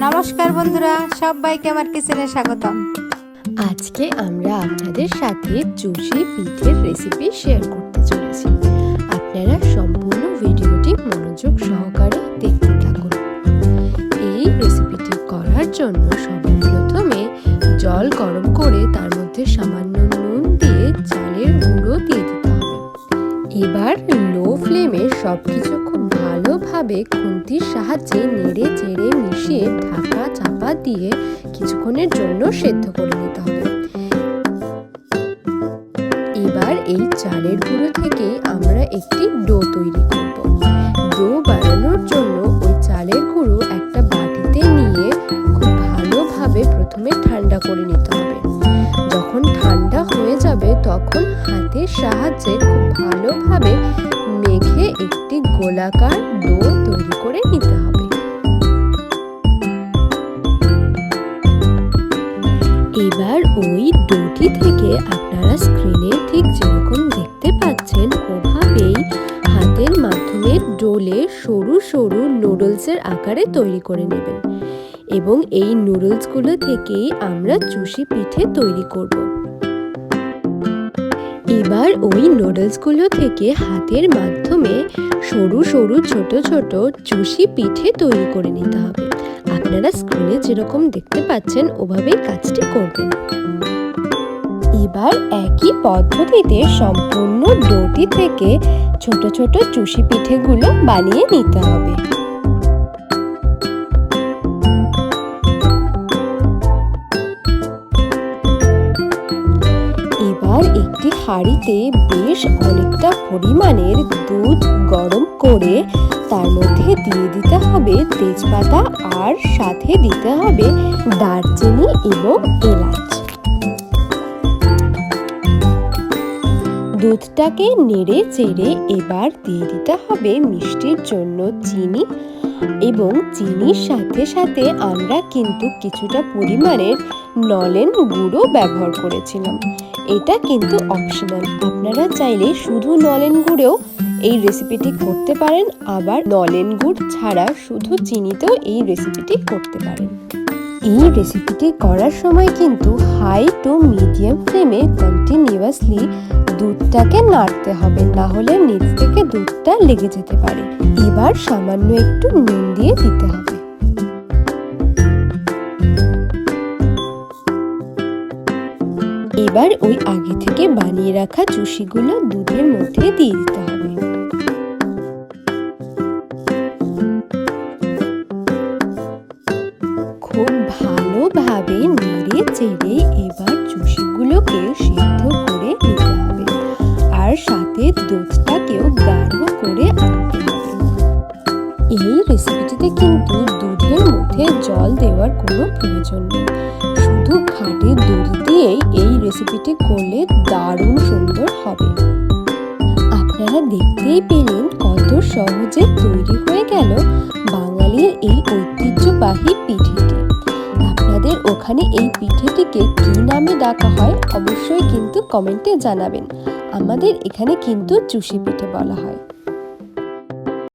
নমস্কার বন্ধুরা, সবাইকে আমার কিচেনে স্বাগতম। আজকে আমরা আপনাদের সাথে চুষি পিঠের রেসিপি শেয়ার করতে চলেছি। আপনারা সম্পূর্ণ ভিডিওটি মনোযোগ সহকারে দেখতে থাকুন। এই রেসিপিটি করার জন্য সবার প্রথমে জল গরম করে তার মধ্যে সামান্য নুন দিয়ে চালের গুঁড়ো দিয়ে দিতে হবে। এবার লো ফ্লেমে সবকিছু খুব ভালোভাবে খুন্তির সাহায্যে নেড়ে চেড়ে মিশিয়ে ঢাকা চাপা দিয়ে কিছুক্ষণের জন্য সেদ্ধ করে নিতে হবে। এবার এই চালের গুঁড়ো থেকে আমরা একটি ডো তৈরি করব। ডো বানানোর জন্য ওই চালের গুঁড়ো একটা বাটিতে নিয়ে খুব ভালোভাবে প্রথমে ঠান্ডা করে নিতে হবে। যখন ঠান্ডা হয়ে যাবে তখন হাতের সাহায্যে খুব ভালোভাবে মেখে একটি গোলাকার ডো তৈরি করে নিতে হবে। এবার ওই ডোটি থেকে আপনারা স্ক্রিনে ঠিক যেরকম দেখতে পাচ্ছেন ওভাবেই হাতের মাধ্যমে ডোলে সরু সরু নুডলসের আকারে তৈরি করে নেবেন এবং এই নুডলসগুলো থেকেই আমরা চুষি পিঠে তৈরি করব। এবার ওই নুডলসগুলো থেকে হাতের মাধ্যমে সরু সরু ছোট ছোট চুষি পিঠে তৈরি করে নিতে হবে। আপনারা স্ক্রিনে যেরকম দেখতে পাচ্ছেন ওভাবেই কাজটি করবেন। এবার একই পদ্ধতিতে সম্পূর্ণ ডোটি থেকে ছোট ছোট চুষি পিঠেগুলো বানিয়ে নিতে হবে। এবার একটি হাঁড়িতে বেশ অনেকটা পরিমাণের দুধ গরম করে তার মধ্যে দিয়ে দিতে হবে তেজপাতা আর সাথে দিতে হবে দারচিনি এবং এলাচ। দুধটাকে নেড়ে চেড়ে এবার দিয়ে দিতে হবে মিষ্টির জন্য চিনি এবং চিনির সাথে সাথে আমরা কিন্তু কিছুটা পরিমাণের নলেন গুঁড়ো ব্যবহার করেছিলাম। এটা কিন্তু অপশনাল, আপনারা চাইলে শুধু নলেন গুঁড়েও এই রেসিপিটি করতে পারেন, আবার নলেন গুড় ছাড়া শুধু চিনিতেও এই রেসিপিটি করতে পারেন। এই রেসিপিটি করার সময় কিন্তু হাই টু মিডিয়াম ফ্লেমে কন্টিনিউয়াসলি দুধটাকে নাড়তে হবে, না হলে নিচ থেকে দুধটা লেগে যেতে পারে। এবার সামান্য একটু নুন দিয়ে দিতে হবে। এবার ওই আগে থেকে বানিয়ে রাখা চুষিগুলো দুধের মধ্যে দিয়ে দিতে হবে। খুব ভালোভাবে নেড়ে চেড়ে এবার চুষিগুলোকে সিদ্ধ করে নিতে হবে আর সাথে দুধটাকেও গাঢ় করে আনতে হবে। এই রেসিপিটিতে কিন্তু দুধের মধ্যে জল দেওয়ার কোনো প্রয়োজন নেই, শুধু খাঁটি দুধ দিয়েই এই রেসিপিটি করলে দারুণ সুন্দর হবে। আপনারা দেখতেই পেলেন কত সহজে তৈরি হয়ে গেল বাঙালির এই ঐতিহ্যবাহী পিঠেটি। আপনাদের ওখানে এই পিঠেটিকে কি নামে ডাকা হয় অবশ্যই কিন্তু কমেন্টে জানাবেন। আমাদের এখানে কিন্তু চুষি পিঠে বলা হয়।